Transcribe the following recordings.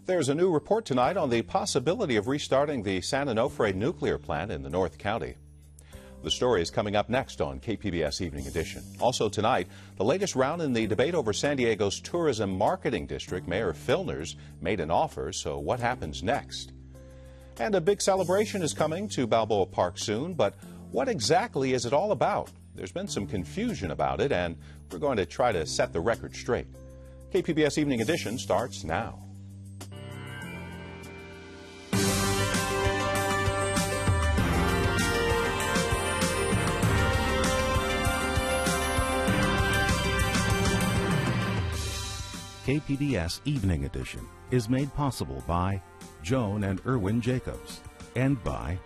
There's a new report tonight on the possibility of restarting the San Onofre nuclear plant in the North County. The story is coming up next on KPBS Evening Edition. Also tonight, the latest round in the debate over San Diego's tourism marketing district. Mayor Filner's made an offer, so what happens next? And a big celebration is coming to Balboa Park soon, but what exactly is it all about? There's been some confusion about it, and we're going to try to set the record straight. KPBS Evening Edition starts now. KPBS Evening Edition is made possible by Joan and Erwin Jacobs and by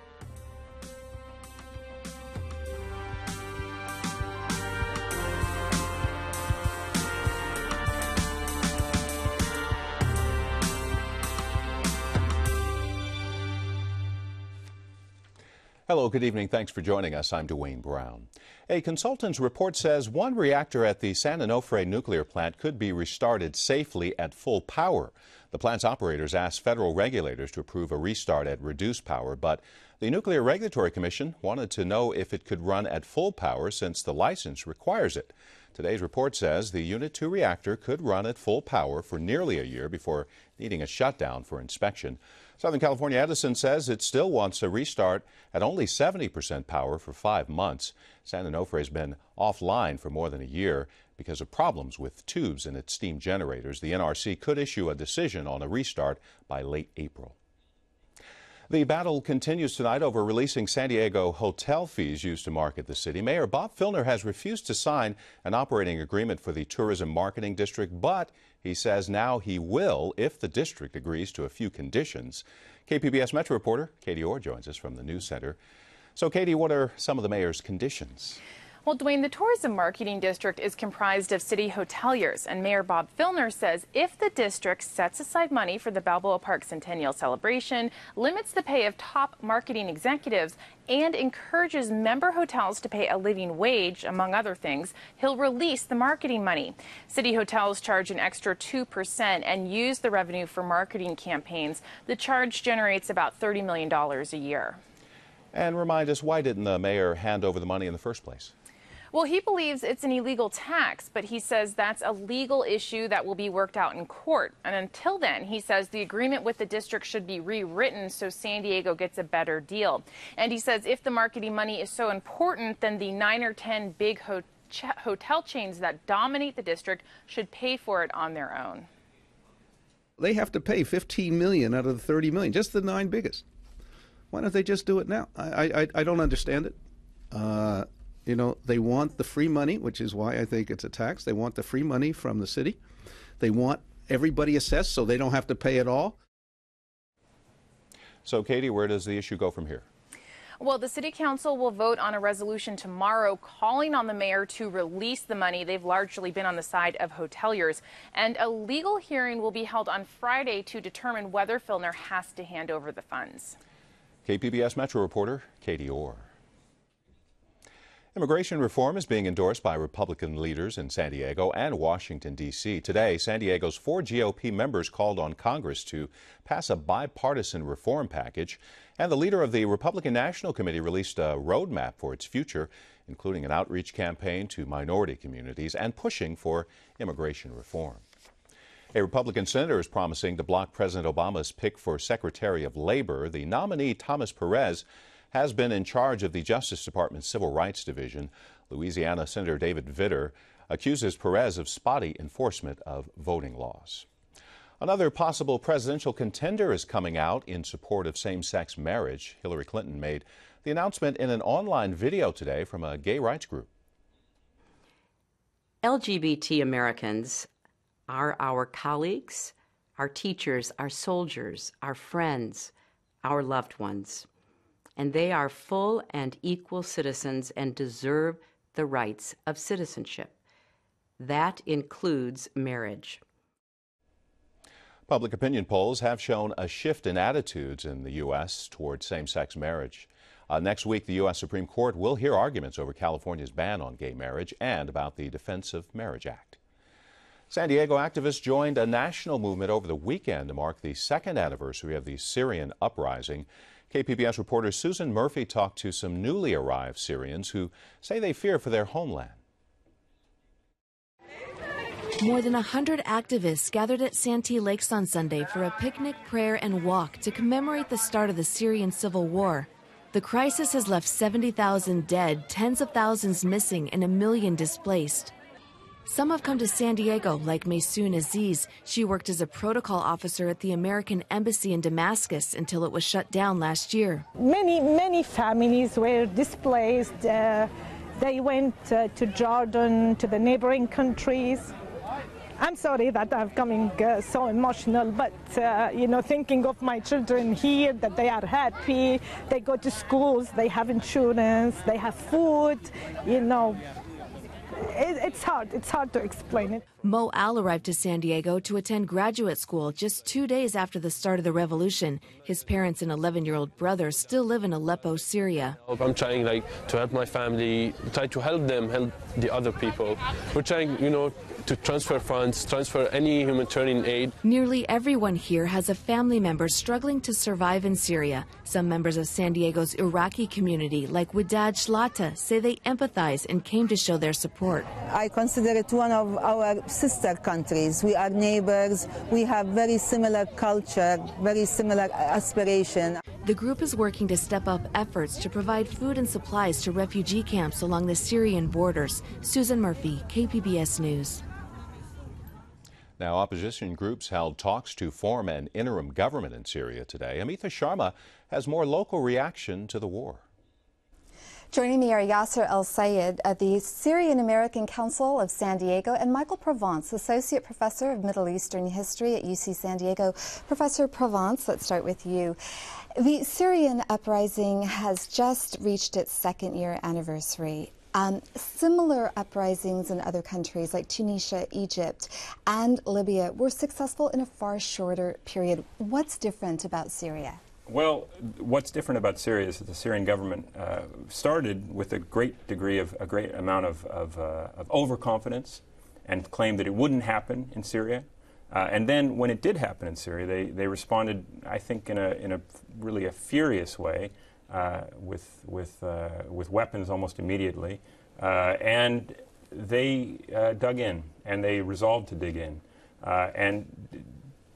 Hello, good evening. Thanks for joining us. I'm Dwayne Brown. A consultant's report says one reactor at the San Onofre nuclear plant could be restarted safely at full power. The plant's operators asked federal regulators to approve a restart at reduced power, but the Nuclear Regulatory Commission wanted to know if it could run at full power since the license requires it. Today's report says the Unit 2 reactor could run at full power for nearly a year before needing a shutdown for inspection. Southern California Edison says it still wants a restart at only 70% power for 5 months. San Onofre has been offline for more than a year because of problems with tubes in its steam generators. The NRC could issue a decision on a restart by late April. The battle continues tonight over releasing San Diego hotel fees used to market the city. Mayor Bob Filner has refused to sign an operating agreement for the tourism marketing district, but he says now he will if the district agrees to a few conditions. KPBS Metro reporter Katie Orr joins us from the News Center. So, Katie, what are some of the mayor's conditions? Well, Dwayne, the tourism marketing district is comprised of city hoteliers, and Mayor Bob Filner says if the district sets aside money for the Balboa Park centennial celebration, limits the pay of top marketing executives, and encourages member hotels to pay a living wage, among other things, he'll release the marketing money. City hotels charge an extra 2% and use the revenue for marketing campaigns. The charge generates about $30 million a year. And remind us, why didn't the mayor hand over the money in the first place? Well, he believes it's an illegal tax, but he says that's a legal issue that will be worked out in court. And until then, he says the agreement with the district should be rewritten so San Diego gets a better deal. And he says if the marketing money is so important, then the 9 or 10 big hotel chains that dominate the district should pay for it on their own. They have to pay $15 million out of the $30 million, just the 9 biggest. Why don't they just do it now? I don't understand it. You know, they want the free money, which is why I think it's a tax. They want the free money from the city. They want everybody assessed so they don't have to pay it all. So, Katie, where does the issue go from here? Well, the city council will vote on a resolution tomorrow calling on the mayor to release the money. They've largely been on the side of hoteliers. And a legal hearing will be held on Friday to determine whether Filner has to hand over the funds. KPBS Metro reporter Katie Orr. Immigration reform is being endorsed by Republican leaders in San Diego and Washington, D.C. Today, San Diego's 4 GOP members called on Congress to pass a bipartisan reform package, and the leader of the Republican National Committee released a roadmap for its future, including an outreach campaign to minority communities and pushing for immigration reform. A Republican senator is promising to block President Obama's pick for Secretary of Labor. The nominee, Thomas Perez, has been in charge of the Justice Department's Civil Rights Division. Louisiana Senator David Vitter accuses Perez of spotty enforcement of voting laws. Another possible presidential contender is coming out in support of same-sex marriage. Hillary Clinton made the announcement in an online video today from a gay rights group. LGBT Americans are our colleagues, our teachers, our soldiers, our friends, our loved ones. And they are full and equal citizens and deserve the rights of citizenship. That includes marriage. Public opinion polls have shown a shift in attitudes in the U.S. toward same-sex marriage. Next week, the U.S. Supreme Court will hear arguments over California's ban on gay marriage and about the Defense of Marriage Act. San Diego activists joined a national movement over the weekend to mark the second anniversary of the Syrian uprising. KPBS reporter Susan Murphy talked to some newly arrived Syrians who say they fear for their homeland. More than 100 activists gathered at Santee Lakes on Sunday for a picnic, prayer, and walk to commemorate the start of the Syrian civil war. The crisis has left 70,000 dead, tens of thousands missing, and 1 million displaced. Some have come to San Diego, like Maysoon Aziz. She worked as a protocol officer at the American Embassy in Damascus until it was shut down last year. Many families were displaced. They went to Jordan, to the neighboring countries. I'm sorry that I'm coming so emotional, but thinking of my children here, that they are happy, they go to schools, they have insurance, they have food, It's hard to explain it. Mo Al arrived to San Diego to attend graduate school just 2 days after the start of the revolution. His parents and 11-year-old brother still live in Aleppo, Syria. I'm trying to help my family, try to help them, help the other people. We're trying, to transfer funds, transfer any humanitarian aid. Nearly everyone here has a family member struggling to survive in Syria. Some members of San Diego's Iraqi community, like Wadad Shlata, say they empathize and came to show their support. I consider it one of our sister countries. We are neighbors. We have very similar culture, very similar aspiration. The group is working to step up efforts to provide food and supplies to refugee camps along the Syrian borders. Susan Murphy, KPBS News. Now, opposition groups held talks to form an interim government in Syria today. Amitha Sharma has more local reaction to the war. Joining me are Yasser El-Sayed at the Syrian American Council of San Diego and Michael Provence, Associate Professor of Middle Eastern History at UC San Diego. Professor Provence, let's start with you. The Syrian uprising has just reached its second-year anniversary. Similar uprisings in other countries like Tunisia, Egypt, and Libya were successful in a far shorter period. What's different about Syria? Well, what's different about Syria is that the Syrian government started with a great amount of overconfidence and claimed that it wouldn't happen in Syria. And then when it did happen in Syria, they responded, I think, in a really furious way. With weapons almost immediately, and they dug in, and they resolved to dig in and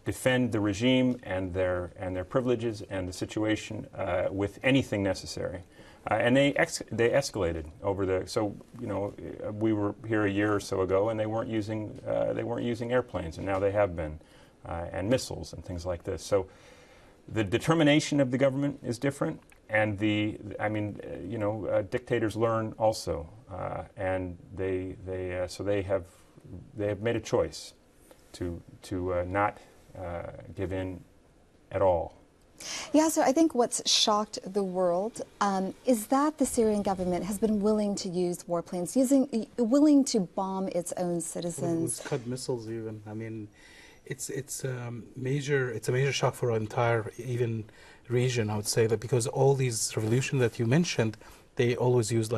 defend the regime and their privileges and the situation with anything necessary. And they escalated over the. So we were here a year or so ago, and they weren't using airplanes, and now they have been, and missiles and things like this. So the determination of the government is different. And dictators learn also, and they have made a choice to not give in at all. Yeah, so I think what's shocked the world is that the Syrian government has been willing to use warplanes, willing to bomb its own citizens. With Scud missiles, even. I mean, it's a major shock for our entire region, I would say, that because all these revolutions that you mentioned, they always use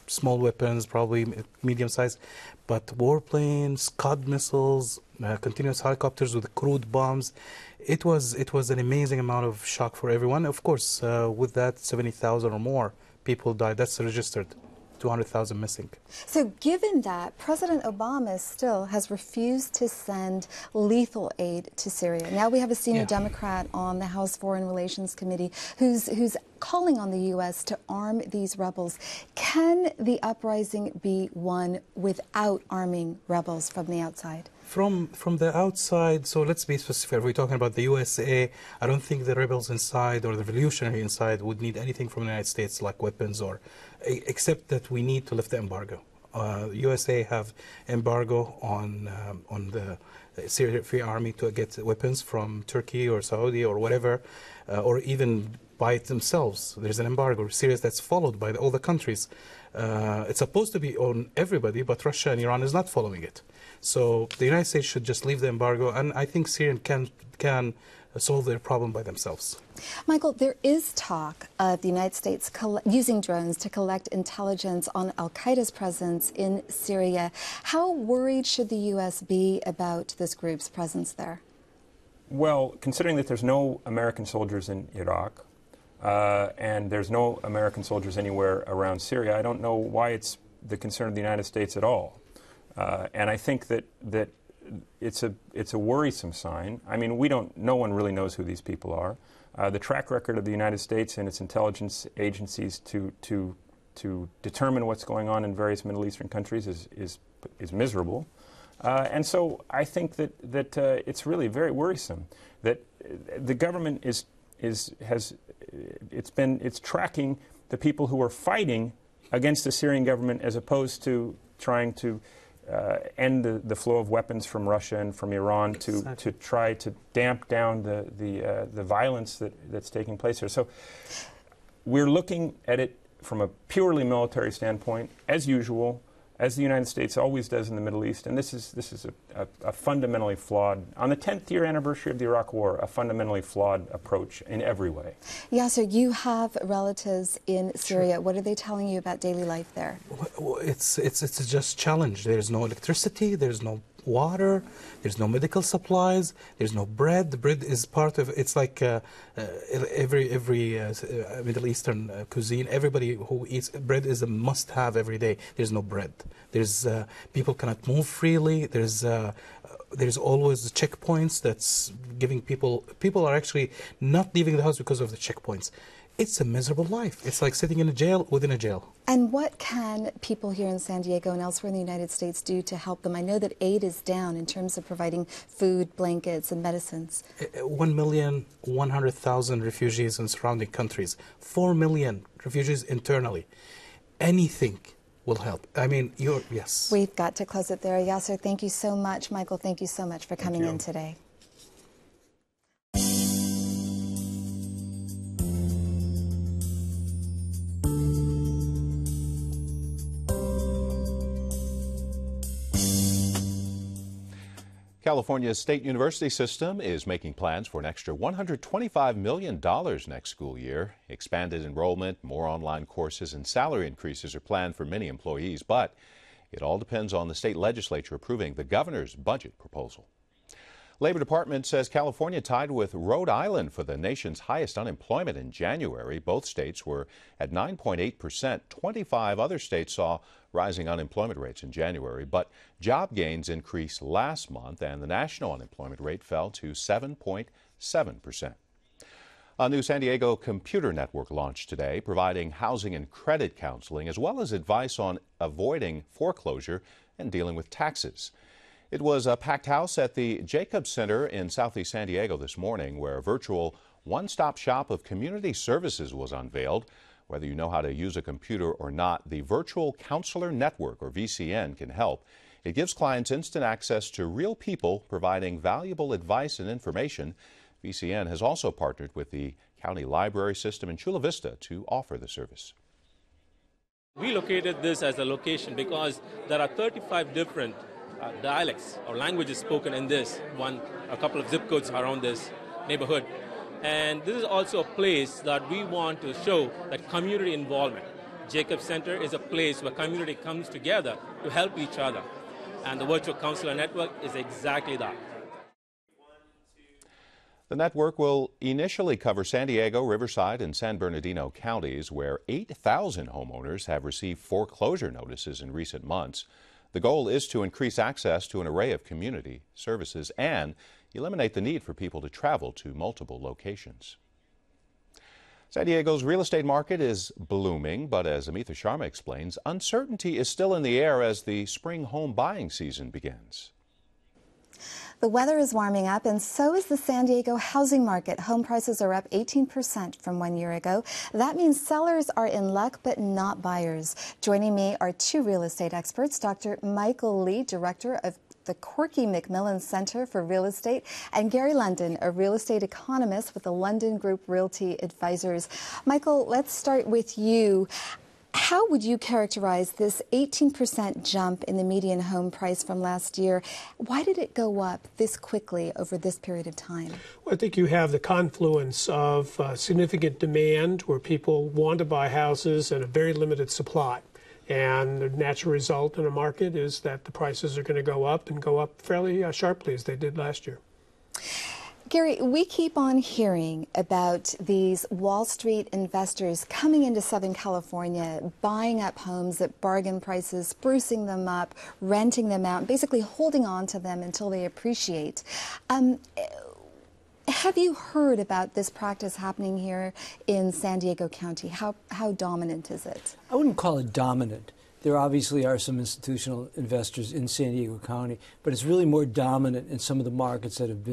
small weapons, probably medium size, but warplanes, Scud missiles, continuous helicopters with crude bombs. It was an amazing amount of shock for everyone. Of course, with that, 70,000 or more people died. That's registered. 200,000 missing. So given that, President Obama still has refused to send lethal aid to Syria. Now we have a senior Democrat on the House Foreign Relations Committee who's calling on the U.S. to arm these rebels. Can the uprising be won without arming rebels from the outside? From the outside, so let's be specific. If we're talking about the USA, I don't think the rebels inside or the revolutionary inside would need anything from the United States like weapons, or except that we need to lift the embargo. USA have embargo on the Syrian Free Army to get weapons from Turkey or Saudi or whatever, or even by it themselves. There's an embargo, serious, that's followed by all the countries. It's supposed to be on everybody, but Russia and Iran is not following it. So the United States should just leave the embargo, and I think Syrians can solve their problem by themselves. Michael, there is talk of the United States using drones to collect intelligence on al-Qaeda's presence in Syria. How worried should the U.S. be about this group's presence there? Well, considering that there's no American soldiers in Iraq, and there's no American soldiers anywhere around Syria, I don't know why it's the concern of the United States at all. And I think that it's a worrisome sign. I mean, no one really knows who these people are. The track record of the United States and its intelligence agencies to determine what's going on in various Middle Eastern countries is miserable. And so I think that it's really very worrisome that the government is tracking the people who are fighting against the Syrian government as opposed to trying to end the flow of weapons from Russia and from Iran to try to damp down the violence that's taking place here. So we're looking at it from a purely military standpoint, as usual, as the United States always does in the Middle East, and this is a fundamentally flawed, on the 10th year anniversary of the Iraq War, a fundamentally flawed approach in every way. Yeah, so you have relatives in Syria. Sure. What are they telling you about daily life there? It's just challenge. There's no electricity, there's no water, there's no medical supplies, there's no bread. The bread is part of, it's like every Middle Eastern cuisine, everybody who eats bread is a must-have every day. There's no bread. There's people cannot move freely. There's always the checkpoints that's giving people are actually not leaving the house because of the checkpoints. It's a miserable life. It's like sitting in a jail within a jail. And what can people here in San Diego and elsewhere in the United States do to help them? I know that aid is down in terms of providing food, blankets, and medicines. 1,100,000 refugees in surrounding countries. 4 million refugees internally. Anything will help. I mean, yes. We've got to close it there. Yasser, thank you so much. Michael, thank you so much for coming in today. California's state university system is making plans for an extra $125 million next school year. Expanded enrollment, more online courses, and salary increases are planned for many employees, but it all depends on the state legislature approving the governor's budget proposal. Labor Department says California tied with Rhode Island for the nation's highest unemployment in January. Both states were at 9.8%. 25 other states saw rising unemployment rates in January, but job gains increased last month and the national unemployment rate fell to 7.7%. A new San Diego computer network launched today, providing housing and credit counseling as well as advice on avoiding foreclosure and dealing with taxes. It was a packed house at the Jacobs Center in Southeast San Diego this morning, where a virtual one-stop shop of community services was unveiled. Whether you know how to use a computer or not, the Virtual Counselor Network, or VCN, can help. It gives clients instant access to real people, providing valuable advice and information. VCN has also partnered with the County Library System in Chula Vista to offer the service. We located this as a location because there are 35 different dialects or languages spoken in this a couple of zip codes around this neighborhood. And this is also a place that we want to show that community involvement. Jacobs Center is a place where community comes together to help each other. And the Virtual Counselor Network is exactly that. The network will initially cover San Diego, Riverside, and San Bernardino counties, where 8,000 homeowners have received foreclosure notices in recent months. The goal is to increase access to an array of community services and eliminate the need for people to travel to multiple locations. San Diego's real estate market is blooming, but as Amitha Sharma explains, uncertainty is still in the air as the spring home buying season begins. The weather is warming up, and so is the San Diego housing market. Home prices are up 18% from 1 year ago. That means sellers are in luck, but not buyers. Joining me are two real estate experts, Dr. Michael Lee, director of the Corky McMillan Center for Real Estate, and Gary London, a real estate economist with the London Group Realty Advisors. Michael, let's start with you. How would you characterize this 18% jump in the median home price from last year? Why did it go up this quickly over this period of time? Well, I think you have the confluence of significant demand where people want to buy houses and a very limited supply. And the natural result in a market is that the prices are going to go up and go up fairly sharply as they did last year. Gary, we keep on hearing about these Wall Street investors coming into Southern California, buying up homes at bargain prices, sprucing them up, renting them out, basically holding on to them until they appreciate. Have you heard about this practice happening here in San Diego County? How dominant is it? I wouldn't call it dominant. There obviously are some institutional investors in San Diego County, but it's really more dominant in some of the markets that have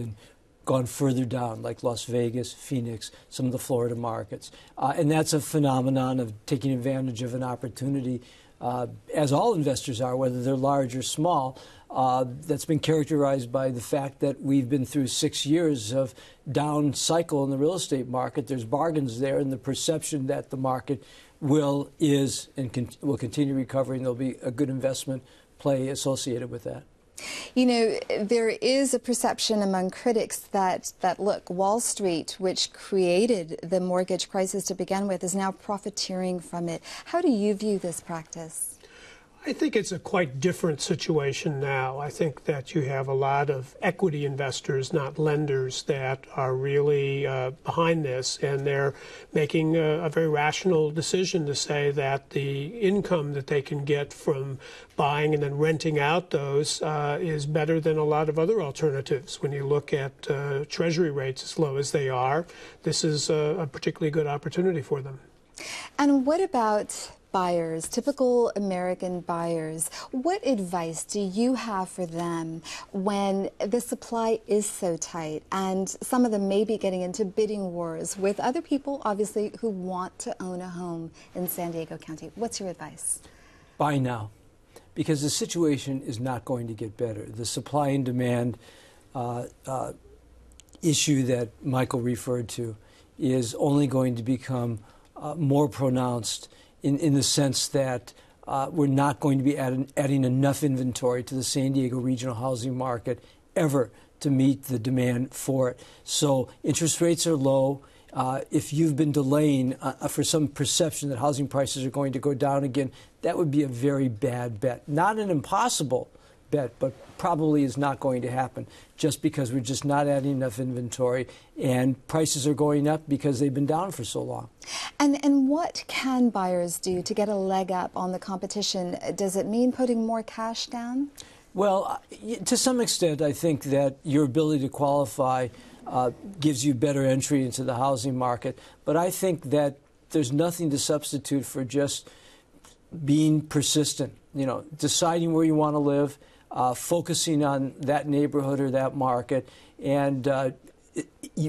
gone further down, like Las Vegas, Phoenix, some of the Florida markets. And that's a phenomenon of taking advantage of an opportunity, as all investors are, whether they're large or small. That's been characterized by the fact that we've been through 6 years of down cycle in the real estate market. There's bargains there, and the perception that the market will continue recovering. There'll be a good investment play associated with that. You know, there is a perception among critics that look, Wall Street, which created the mortgage crisis to begin with, is now profiteering from it. How do you view this practice? I think it's a quite different situation now. I think that you have a lot of equity investors, not lenders, that are really behind this, and they're making a very rational decision to say that the income that they can get from buying and then renting out those is better than a lot of other alternatives. When you look at treasury rates as low as they are, this is a particularly good opportunity for them. And what about buyers, typical American buyers? What advice do you have for them when the supply is so tight and some of them may be getting into bidding wars with other people, obviously, who want to own a home in San Diego County? What's your advice? Buy now, because the situation is not going to get better. The supply and demand issue that Michael referred to is only going to become more pronounced in the sense that we're not going to be adding enough inventory to the San Diego regional housing market ever to meet the demand for it. So interest rates are low. If you've been delaying for some perception that housing prices are going to go down again, that would be a very bad bet. Not an impossible bet, but probably is not going to happen just because we're just not adding enough inventory and prices are going up because they've been down for so long. And what can buyers do to get a leg up on the competition? Does it mean putting more cash down? Well, to some extent, I think that your ability to qualify gives you better entry into the housing market. But I think that there's nothing to substitute for just being persistent, deciding where you want to live, focusing on that neighborhood or that market, and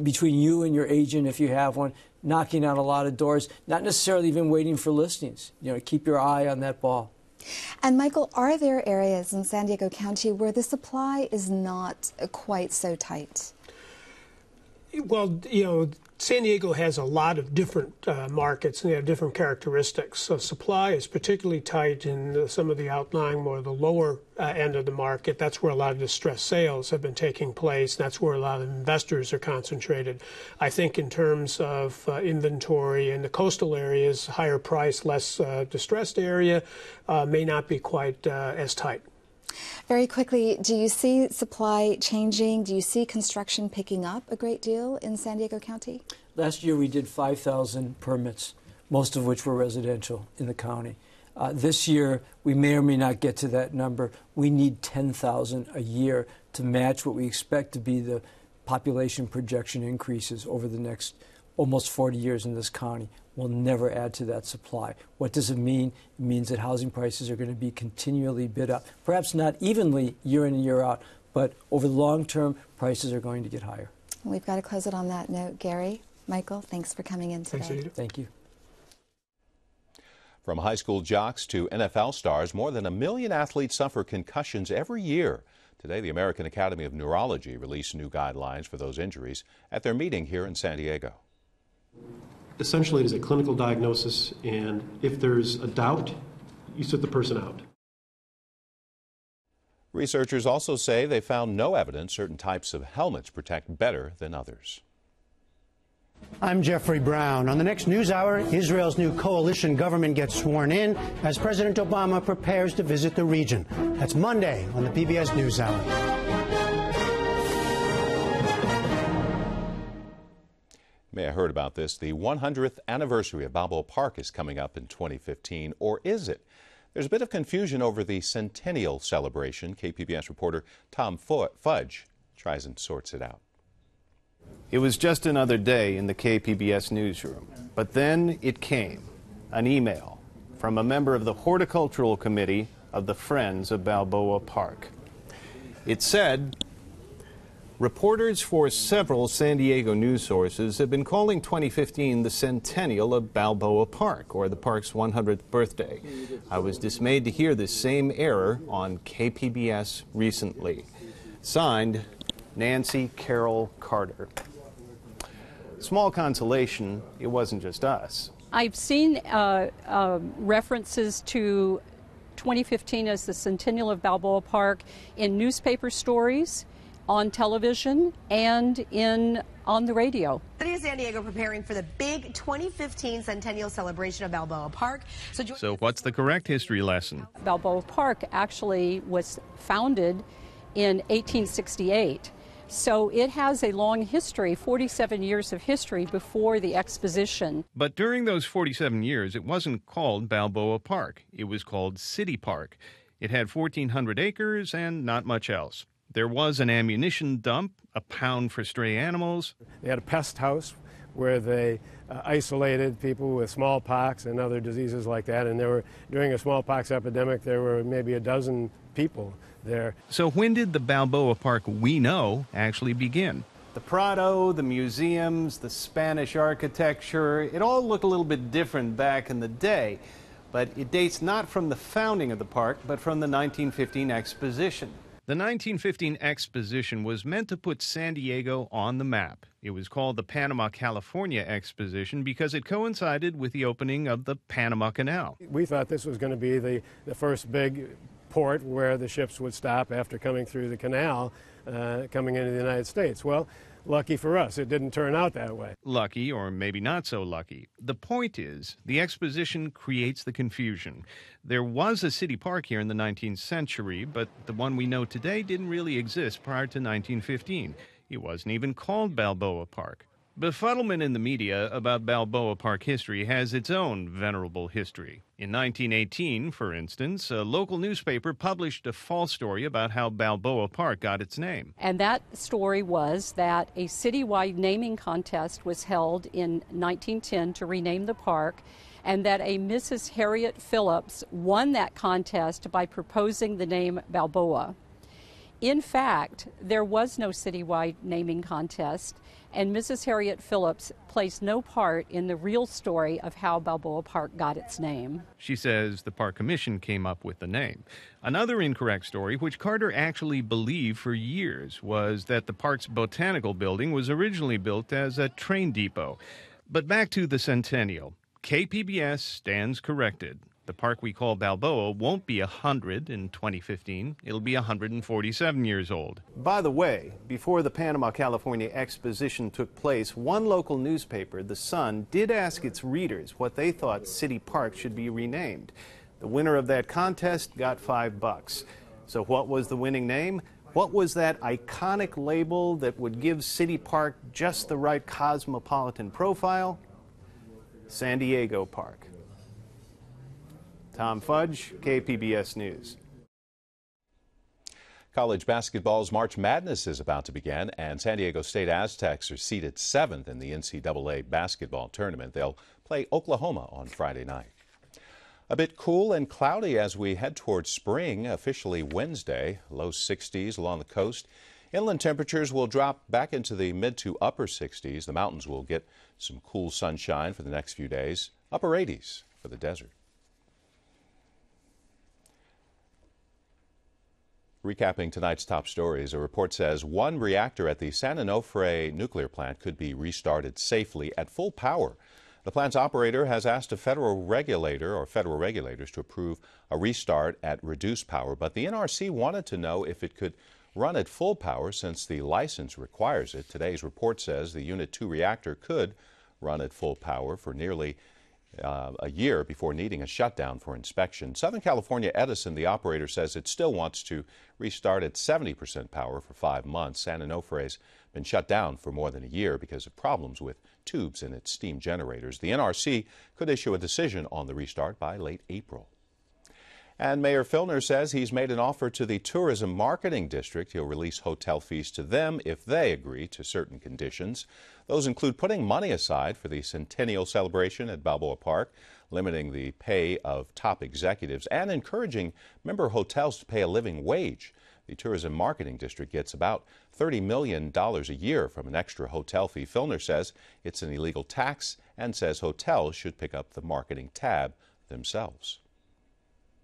between you and your agent, if you have one, knocking on a lot of doors, not necessarily even waiting for listings. Keep your eye on that ball. And Michael, are there areas in San Diego County where the supply is not quite so tight? Well, San Diego has a lot of different markets, and they have different characteristics. So supply is particularly tight in some of the outlying, more the lower end of the market. That's where a lot of distressed sales have been taking place. That's where a lot of investors are concentrated. I think in terms of inventory in the coastal areas, higher price, less distressed area may not be quite as tight. Very quickly, do you see supply changing? Do you see construction picking up a great deal in San Diego County? Last year we did 5,000 permits, most of which were residential in the county. This year we may or may not get to that number. We need 10,000 a year to match what we expect to be the population projection increases over the next almost 40 years in this county. We'll never add to that supply. What does it mean? It means that housing prices are going to be continually bid up, perhaps not evenly year in and year out, but over the long term, prices are going to get higher. We've got to close it on that note. Gary, Michael, thanks for coming in today. Thanks, Anita. Thank you. From high school jocks to NFL stars, more than 1 million athletes suffer concussions every year. Today, the American Academy of Neurology released new guidelines for those injuries at their meeting here in San Diego. Essentially, it is a clinical diagnosis, and if there's a doubt, you sit the person out. Researchers also say they found no evidence certain types of helmets protect better than others. I'm Jeffrey Brown. On the next NewsHour, Israel's new coalition government gets sworn in as President Obama prepares to visit the region. That's Monday on the PBS NewsHour. May have heard about this. The 100th anniversary of Balboa Park is coming up in 2015, or is it? There's a bit of confusion over the centennial celebration. KPBS reporter Tom Fudge tries and sorts it out. It was just another day in the KPBS newsroom, but then it came, an email from a member of the Horticultural Committee of the Friends of Balboa Park. It said, reporters for several San Diego news sources have been calling 2015 the centennial of Balboa Park, or the park's 100th birthday. I was dismayed to hear this same error on KPBS recently. Signed, Nancy Carroll Carter. Small consolation, it wasn't just us. I've seen references to 2015 as the centennial of Balboa Park in newspaper stories, on television, and on the radio. City of San Diego preparing for the big 2015 centennial celebration of Balboa Park. So what's the correct history lesson? Balboa Park actually was founded in 1868. So it has a long history, 47 years of history before the Exposition. But during those 47 years, it wasn't called Balboa Park. It was called City Park. It had 1,400 acres and not much else. There was an ammunition dump, a pound for stray animals. They had a pest house where they isolated people with smallpox and other diseases like that. And during a smallpox epidemic, there were maybe a dozen people there. So when did the Balboa Park we know actually begin? The Prado, the museums, the Spanish architecture, it all looked a little bit different back in the day. But it dates not from the founding of the park, but from the 1915 Exposition. The 1915 Exposition was meant to put San Diego on the map. It was called the Panama-California Exposition because it coincided with the opening of the Panama Canal. We thought this was going to be the first big port where the ships would stop after coming through the canal, coming into the United States. Well, lucky for us, it didn't turn out that way. Lucky, or maybe not so lucky. The point is, the Exposition creates the confusion. There was a city park here in the 19th century, but the one we know today didn't really exist prior to 1915. It wasn't even called Balboa Park. Befuddlement in the media about Balboa Park history has its own venerable history. In 1918, for instance, a local newspaper published a false story about how Balboa Park got its name. And that story was that a citywide naming contest was held in 1910 to rename the park, and that a Mrs. Harriet Phillips won that contest by proposing the name Balboa. In fact, there was no citywide naming contest, and Mrs. Harriet Phillips plays no part in the real story of how Balboa Park got its name. She says the Park Commission came up with the name. Another incorrect story, which Carter actually believed for years, was that the park's botanical building was originally built as a train depot. But back to the centennial. KPBS stands corrected. The park we call Balboa won't be 100 in 2015. It'll be 147 years old. By the way, before the Panama-California Exposition took place, one local newspaper, The Sun, did ask its readers what they thought City Park should be renamed. The winner of that contest got $5. So what was the winning name? What was that iconic label that would give City Park just the right cosmopolitan profile? San Diego Park. Tom Fudge, KPBS News. College basketball's March Madness is about to begin, and San Diego State Aztecs are seeded 7th in the NCAA basketball tournament. They'll play Oklahoma on Friday night. A bit cool and cloudy as we head towards spring, officially Wednesday. Low 60s along the coast. Inland temperatures will drop back into the mid to upper 60s. The mountains will get some cool sunshine for the next few days. Upper 80s for the desert. Recapping tonight's top stories, a report says one reactor at the San Onofre nuclear plant could be restarted safely at full power. The plant's operator has asked a federal regulator or federal regulators to approve a restart at reduced power, but the NRC wanted to know if it could run at full power since the license requires it. Today's report says the Unit 2 reactor could run at full power for nearly a year before needing a shutdown for inspection. Southern California Edison, the operator, says it still wants to restart at 70% power for 5 months. San Onofre's been shut down for more than a year because of problems with tubes in its steam generators. The NRC could issue a decision on the restart by late April. And Mayor Filner says he's made an offer to the Tourism Marketing District. He'll release hotel fees to them if they agree to certain conditions. Those include putting money aside for the centennial celebration at Balboa Park, limiting the pay of top executives, and encouraging member hotels to pay a living wage. The Tourism Marketing District gets about $30 million a year from an extra hotel fee. Filner says it's an illegal tax and says hotels should pick up the marketing tab themselves.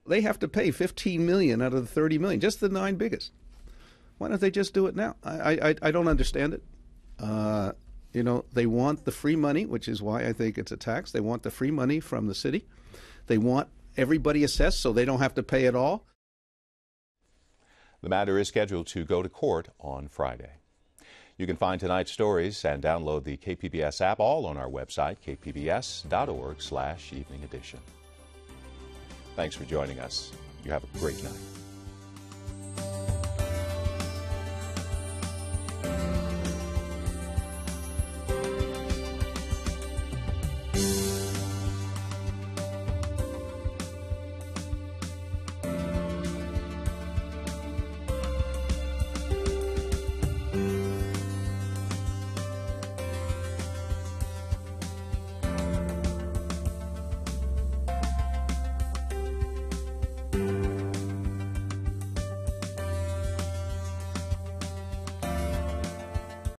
They have to pay $15 million out of the $30 million, just the 9 biggest. Why don't they just do it now? I don't understand it. You know, they want the free money, which is why I think it's a tax. They want the free money from the city. They want everybody assessed so they don't have to pay it all. The matter is scheduled to go to court on Friday. You can find tonight's stories and download the KPBS app all on our website, kpbs.org/evening edition. Thanks for joining us. You have a great night.